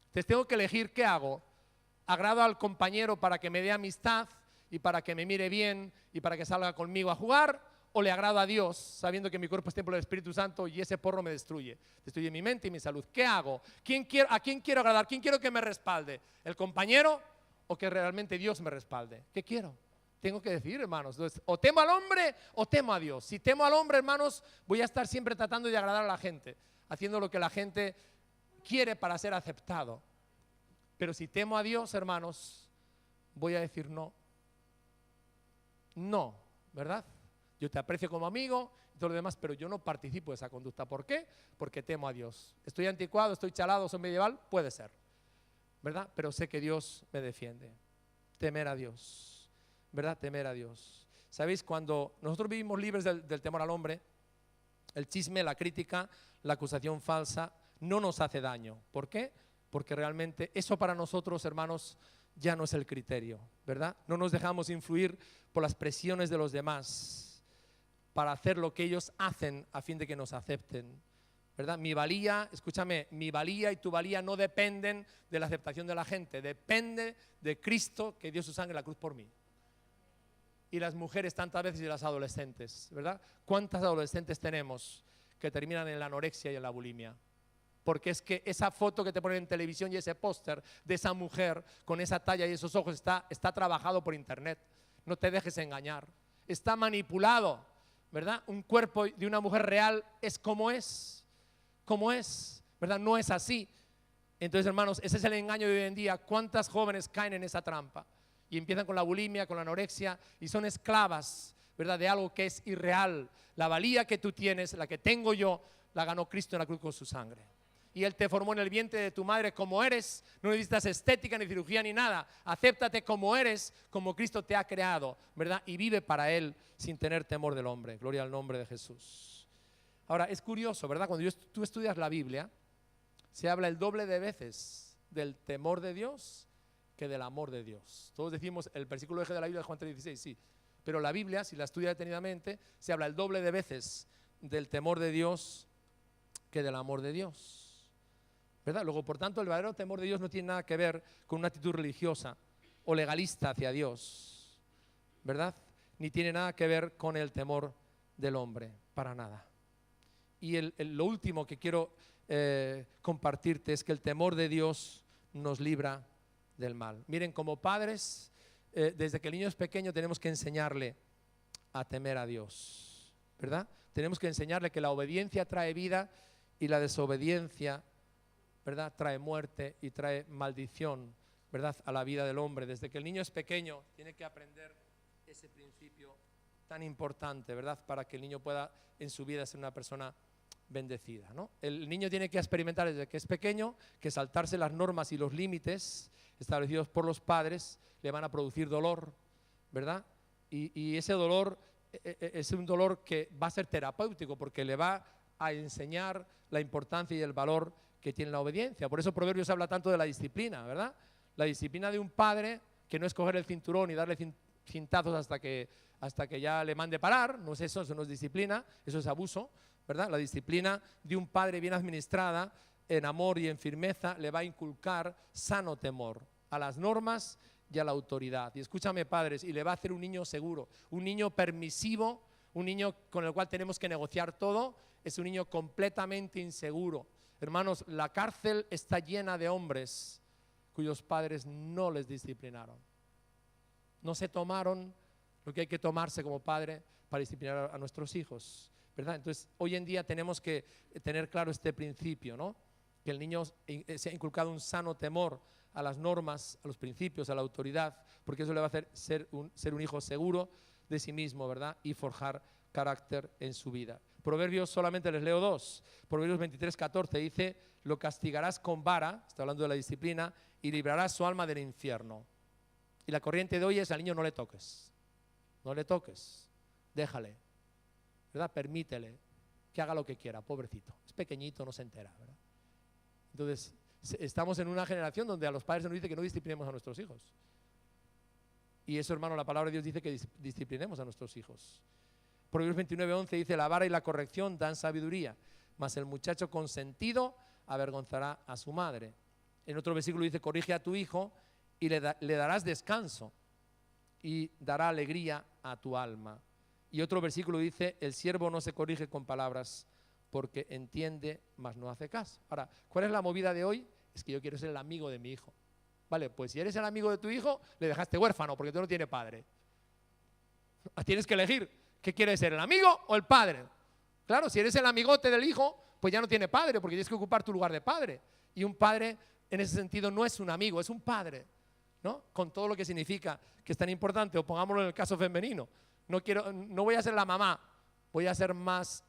Entonces tengo que elegir qué hago. ¿Agrado al compañero para que me dé amistad y para que me mire bien y para que salga conmigo a jugar? ¿O le agrado a Dios, sabiendo que mi cuerpo es templo del Espíritu Santo y ese porro me destruye? Destruye mi mente y mi salud. ¿Qué hago? ¿A quién quiero agradar? ¿Quién quiero que me respalde? ¿El compañero o que realmente Dios me respalde? ¿Qué quiero? Tengo que decidir, hermanos. Entonces, o temo al hombre o temo a Dios. Si temo al hombre, hermanos, voy a estar siempre tratando de agradar a la gente, haciendo lo que la gente quiere para ser aceptado. Pero si temo a Dios, hermanos, voy a decir no. No, ¿verdad? Yo te aprecio como amigo y todo lo demás, pero yo no participo de esa conducta. ¿Por qué? Porque temo a Dios. ¿Estoy anticuado, estoy chalado, soy medieval? Puede ser, ¿verdad? Pero sé que Dios me defiende. Temer a Dios, ¿verdad? Temer a Dios. ¿Sabéis? Cuando nosotros vivimos libres del temor al hombre, el chisme, la crítica, la acusación falsa no nos hace daño. ¿Por qué? Porque realmente eso para nosotros, hermanos, ya no es el criterio, ¿verdad? No nos dejamos influir por las presiones de los demás para hacer lo que ellos hacen a fin de que nos acepten, ¿verdad? Mi valía, escúchame, mi valía y tu valía no dependen de la aceptación de la gente, depende de Cristo que dio su sangre en la cruz por mí. Y las mujeres tantas veces y las adolescentes, ¿verdad? ¿Cuántas adolescentes tenemos que terminan en la anorexia y en la bulimia? porque es que esa foto que te ponen en televisión y ese póster de esa mujer con esa talla y esos ojos está trabajado por internet. No te dejes engañar. Está manipulado, ¿verdad? Un cuerpo de una mujer real es, ¿verdad? No es así. Entonces, hermanos, ese es el engaño de hoy en día. ¿Cuántas jóvenes caen en esa trampa? Y empiezan con la bulimia, con la anorexia y son esclavas, ¿verdad? De algo que es irreal. La valía que tú tienes, la que tengo yo, la ganó Cristo en la cruz con su sangre. Y Él te formó en el vientre de tu madre como eres. No necesitas estética, ni cirugía, ni nada. Acéptate como eres, como Cristo te ha creado, ¿verdad? Y vive para Él sin tener temor del hombre. Gloria al nombre de Jesús. Ahora, es curioso, ¿verdad? Cuando tú estudias la Biblia, se habla el doble de veces del temor de Dios que del amor de Dios. Todos decimos el versículo eje de la Biblia de Juan 3:16, sí. Pero la Biblia, si la estudia detenidamente, se habla el doble de veces del temor de Dios que del amor de Dios, ¿verdad? Luego, por tanto, el verdadero temor de Dios no tiene nada que ver con una actitud religiosa o legalista hacia Dios, ¿verdad? Ni tiene nada que ver con el temor del hombre, para nada. Y lo último que quiero compartirte es que el temor de Dios nos libra del mal. Miren, como padres, desde que el niño es pequeño tenemos que enseñarle a temer a Dios, ¿verdad? Tenemos que enseñarle que la obediencia trae vida y la desobediencia, ¿verdad?, trae muerte y trae maldición, ¿verdad?, a la vida del hombre. Desde que el niño es pequeño tiene que aprender ese principio tan importante, ¿verdad?, para que el niño pueda en su vida ser una persona bendecida, ¿no? El niño tiene que experimentar desde que es pequeño que saltarse las normas y los límites establecidos por los padres le van a producir dolor, ¿verdad? Y ese dolor es un dolor que va a ser terapéutico porque le va a enseñar la importancia y el valor que tiene la obediencia. Por eso Proverbios habla tanto de la disciplina, ¿verdad? La disciplina de un padre, que no es coger el cinturón y darle cintazos hasta que ya le mande parar. No es eso no es disciplina, eso es abuso, ¿verdad? La disciplina de un padre bien administrada, en amor y en firmeza, le va a inculcar sano temor a las normas y a la autoridad. Y escúchame, padres, y le va a hacer un niño seguro, un niño permisivo, un niño con el cual tenemos que negociar todo. Es un niño completamente inseguro. Hermanos, la cárcel está llena de hombres cuyos padres no les disciplinaron. No se tomaron lo que hay que tomarse como padre para disciplinar a nuestros hijos, ¿verdad? Entonces, hoy en día tenemos que tener claro este principio, ¿no? Que el niño se ha inculcado un sano temor a las normas, a los principios, a la autoridad, porque eso le va a hacer ser un hijo seguro de sí mismo, ¿verdad? Y forjar carácter en su vida. Proverbios, solamente les leo dos. Proverbios 23:14 dice: lo castigarás con vara, está hablando de la disciplina, y librarás su alma del infierno. Y la corriente de hoy es: al niño no le toques, déjale, ¿verdad? Permítele que haga lo que quiera, pobrecito, es pequeñito, no se entera, ¿verdad? Entonces, estamos en una generación donde a los padres se nos dice que no disciplinemos a nuestros hijos. Y eso, hermano, la palabra de Dios dice que disciplinemos a nuestros hijos. Proverbios 29:11 dice: la vara y la corrección dan sabiduría, mas el muchacho consentido avergonzará a su madre. En otro versículo dice: corrige a tu hijo y le darás descanso y dará alegría a tu alma. Y otro versículo dice: el siervo no se corrige con palabras, porque entiende, mas no hace caso. Ahora, ¿cuál es la movida de hoy? Es que yo quiero ser el amigo de mi hijo. Vale, pues si eres el amigo de tu hijo, le dejaste huérfano porque tú no tienes padre. Tienes que elegir, ¿qué quieres ser, el amigo o el padre? Claro, si eres el amigote del hijo, pues ya no tiene padre, porque tienes que ocupar tu lugar de padre. Y un padre, en ese sentido, no es un amigo, es un padre, ¿no? Con todo lo que significa, que es tan importante. O pongámoslo en el caso femenino. No voy a ser la mamá, voy a ser más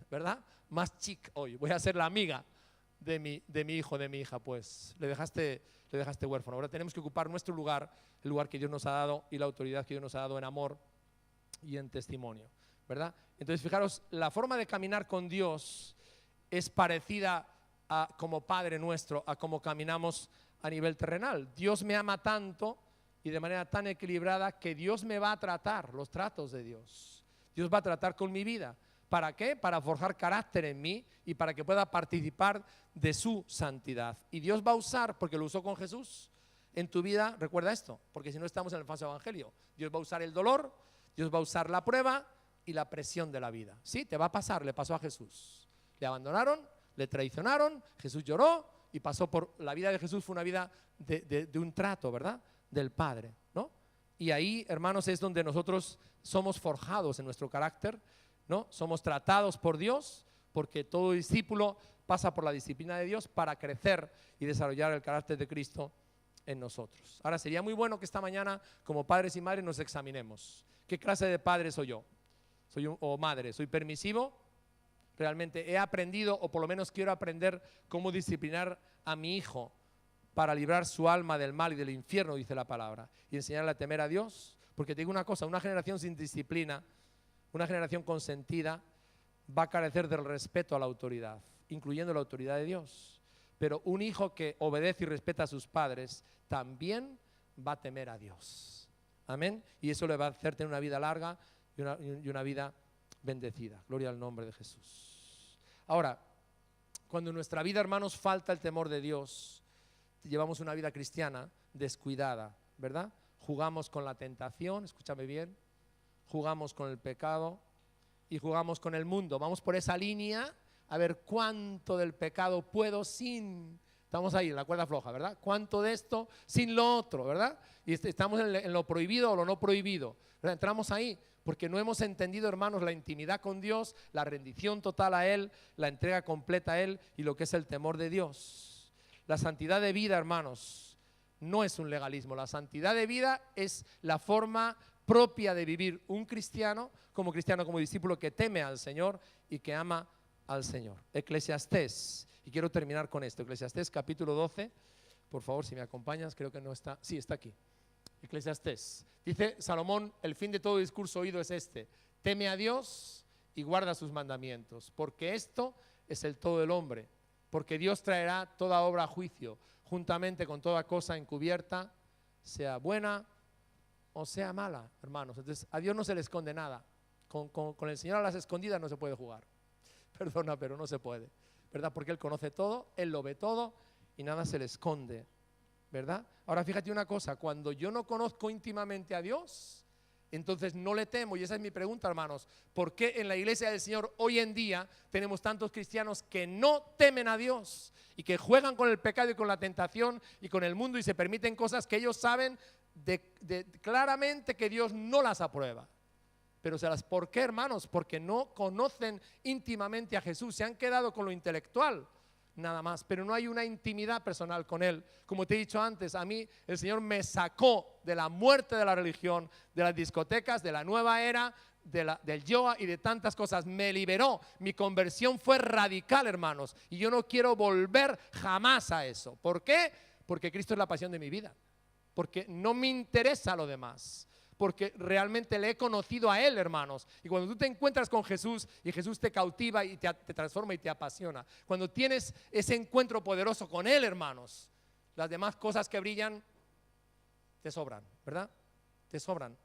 ¿verdad? Más chic hoy. Voy a ser la amiga de mi hijo, de mi hija. Pues le dejaste huérfano. Ahora tenemos que ocupar nuestro lugar, el lugar que Dios nos ha dado y la autoridad que Dios nos ha dado en amor y en testimonio, ¿verdad? Entonces, fijaros, la forma de caminar con Dios es parecida como Padre nuestro, a cómo caminamos a nivel terrenal. Dios me ama tanto y de manera tan equilibrada que Dios me va a tratar, los tratos de Dios. Dios va a tratar con mi vida. ¿Para qué? Para forjar carácter en mí y para que pueda participar de su santidad. Y Dios va a usar, porque lo usó con Jesús, en tu vida, recuerda esto, porque si no estamos en el falso evangelio. Dios va a usar el dolor, Dios va a usar la prueba y la presión de la vida. Sí, te va a pasar, le pasó a Jesús. Le abandonaron, le traicionaron, Jesús lloró y pasó por, la vida de Jesús fue una vida de un trato, ¿verdad? Del Padre, ¿no? Y ahí, hermanos, es donde nosotros somos forjados en nuestro carácter, ¿no? Somos tratados por Dios, porque todo discípulo pasa por la disciplina de Dios para crecer y desarrollar el carácter de Cristo en nosotros. Ahora, sería muy bueno que esta mañana, como padres y madres, nos examinemos. ¿Qué clase de padre soy yo? O madre, ¿soy permisivo? ¿Realmente he aprendido, o por lo menos quiero aprender, cómo disciplinar a mi hijo para librar su alma del mal y del infierno, dice la palabra, y enseñarle a temer a Dios? Porque te digo una cosa, una generación sin disciplina, una generación consentida, va a carecer del respeto a la autoridad, incluyendo la autoridad de Dios. Pero un hijo que obedece y respeta a sus padres también va a temer a Dios. Amén. Y eso le va a hacer tener una vida larga y una vida bendecida. Gloria al nombre de Jesús. Ahora, cuando en nuestra vida, hermanos, falta el temor de Dios, llevamos una vida cristiana descuidada, ¿verdad? Jugamos con la tentación, escúchame bien, jugamos con el pecado y jugamos con el mundo. Vamos por esa línea a ver cuánto del pecado puedo sin... Estamos ahí en la cuerda floja, ¿verdad? ¿Cuánto de esto sin lo otro, ¿verdad? Y estamos en lo prohibido o lo no prohibido, ¿verdad? Entramos ahí porque no hemos entendido, hermanos, la intimidad con Dios, la rendición total a Él, la entrega completa a Él y lo que es el temor de Dios. La santidad de vida, hermanos, no es un legalismo. La santidad de vida es la forma propia de vivir un cristiano, como discípulo que teme al Señor y que ama al Señor. Eclesiastés. Y quiero terminar con esto. Eclesiastés capítulo 12. Por favor, si me acompañas, creo que no está. Sí, está aquí. Eclesiastés. Dice Salomón, el fin de todo discurso oído es este: teme a Dios y guarda sus mandamientos, porque esto es el todo del hombre. Porque Dios traerá toda obra a juicio, juntamente con toda cosa encubierta, sea buena o sea mala, hermanos. Entonces, a Dios no se le esconde nada. Con el Señor a las escondidas no se puede jugar. Perdona, pero no se puede, ¿verdad? Porque Él conoce todo, Él lo ve todo y nada se le esconde, ¿verdad? Ahora fíjate una cosa, cuando yo no conozco íntimamente a Dios, entonces no le temo. Y esa es mi pregunta, hermanos: ¿por qué en la iglesia del Señor hoy en día tenemos tantos cristianos que no temen a Dios y que juegan con el pecado y con la tentación y con el mundo y se permiten cosas que ellos saben claramente que Dios no las aprueba? Pero ¿por qué, hermanos? Porque no conocen íntimamente a Jesús, se han quedado con lo intelectual nada más, pero no hay una intimidad personal con Él. Como te he dicho antes, a mí el Señor me sacó de la muerte de la religión, de las discotecas, de la nueva era, del yoga y de tantas cosas. Me liberó, mi conversión fue radical, hermanos, y yo no quiero volver jamás a eso. ¿Por qué? Porque Cristo es la pasión de mi vida, porque no me interesa lo demás, porque realmente le he conocido a Él, hermanos. Y cuando tú te encuentras con Jesús y Jesús te cautiva y te transforma y te apasiona, cuando tienes ese encuentro poderoso con Él, hermanos, las demás cosas que brillan te sobran, ¿verdad? Te sobran.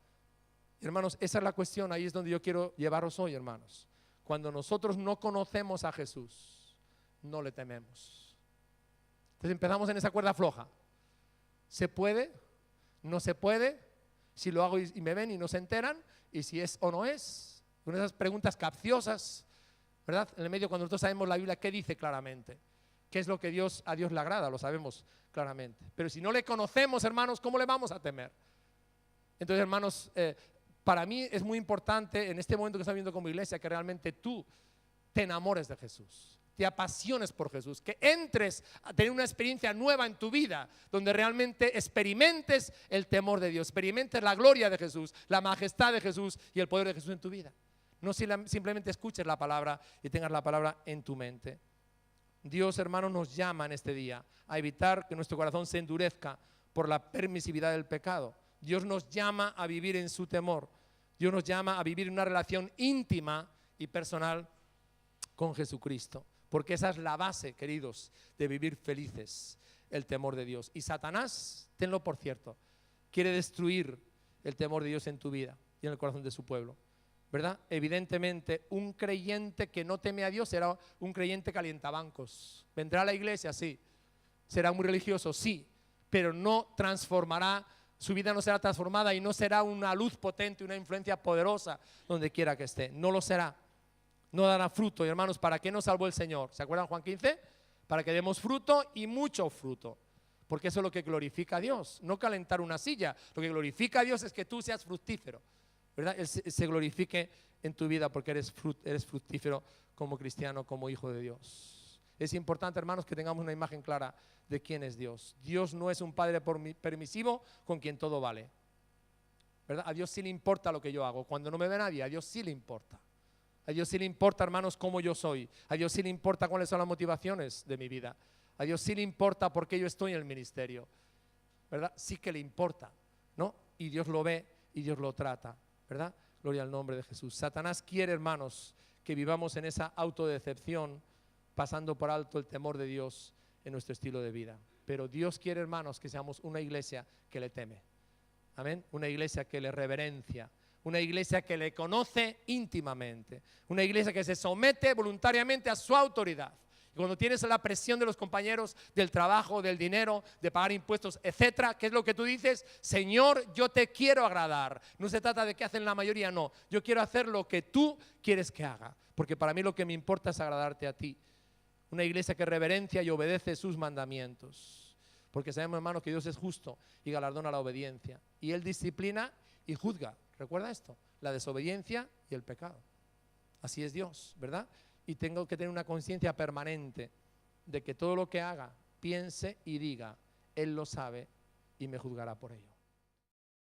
Hermanos, esa es la cuestión, ahí es donde yo quiero llevaros hoy, hermanos. Cuando nosotros no conocemos a Jesús, no le tememos. Entonces empezamos en esa cuerda floja. ¿Se puede? ¿No se puede? Si lo hago y me ven y no se enteran, y si es o no es, con esas preguntas capciosas, ¿verdad? En el medio, cuando nosotros sabemos la Biblia, ¿qué dice claramente? ¿Qué es lo que a Dios le agrada? Lo sabemos claramente. Pero si no le conocemos, hermanos, ¿cómo le vamos a temer? Entonces, hermanos, para mí es muy importante en este momento que estamos viviendo como iglesia que realmente tú te enamores de Jesús, te apasiones por Jesús, que entres a tener una experiencia nueva en tu vida, donde realmente experimentes el temor de Dios, experimentes la gloria de Jesús, la majestad de Jesús y el poder de Jesús en tu vida. No simplemente escuches la palabra y tengas la palabra en tu mente. Dios, hermano, nos llama en este día a evitar que nuestro corazón se endurezca por la permisividad del pecado. Dios nos llama a vivir en su temor. Dios nos llama a vivir en una relación íntima y personal con Jesucristo. Porque esa es la base, queridos, de vivir felices, el temor de Dios. Y Satanás, tenlo por cierto, quiere destruir el temor de Dios en tu vida y en el corazón de su pueblo, ¿verdad? Evidentemente, un creyente que no teme a Dios será un creyente calientabancos. Vendrá a la iglesia, sí. Será muy religioso, sí. Pero no transformará, su vida no será transformada y no será una luz potente, una influencia poderosa donde quiera que esté. No lo será. no dará fruto. Y hermanos, ¿para qué nos salvó el Señor? ¿Se acuerdan Juan 15? Para que demos fruto y mucho fruto. Porque eso es lo que glorifica a Dios, no calentar una silla. Lo que glorifica a Dios es que tú seas fructífero, ¿verdad? Él se glorifique en tu vida porque eres fructífero como cristiano, como hijo de Dios. Es importante, hermanos, que tengamos una imagen clara de quién es Dios. Dios no es un padre permisivo con quien todo vale, ¿verdad? A Dios sí le importa lo que yo hago. Cuando no me ve nadie, a Dios sí le importa. A Dios sí le importa, hermanos, cómo yo soy. A Dios sí le importa cuáles son las motivaciones de mi vida. A Dios sí le importa por qué yo estoy en el ministerio, ¿verdad? Sí que le importa, ¿no? Y Dios lo ve y Dios lo trata, ¿verdad? Gloria al nombre de Jesús. Satanás quiere, hermanos, que vivamos en esa autodecepción, pasando por alto el temor de Dios en nuestro estilo de vida. Pero Dios quiere, hermanos, que seamos una iglesia que le teme. Amén. Una iglesia que le reverencia. Una iglesia que le conoce íntimamente. Una iglesia que se somete voluntariamente a su autoridad. Y cuando tienes la presión de los compañeros, del trabajo, del dinero, de pagar impuestos, etcétera, ¿qué es lo que tú dices? Señor, yo te quiero agradar. No se trata de que hacen la mayoría, no. Yo quiero hacer lo que tú quieres que haga, porque para mí lo que me importa es agradarte a ti. Una iglesia que reverencia y obedece sus mandamientos, porque sabemos, hermanos, que Dios es justo y galardona la obediencia. Y Él disciplina y juzga. ¿Recuerda esto? La desobediencia y el pecado. Así es Dios, ¿verdad? Y tengo que tener una conciencia permanente de que todo lo que haga, piense y diga, Él lo sabe y me juzgará por ello.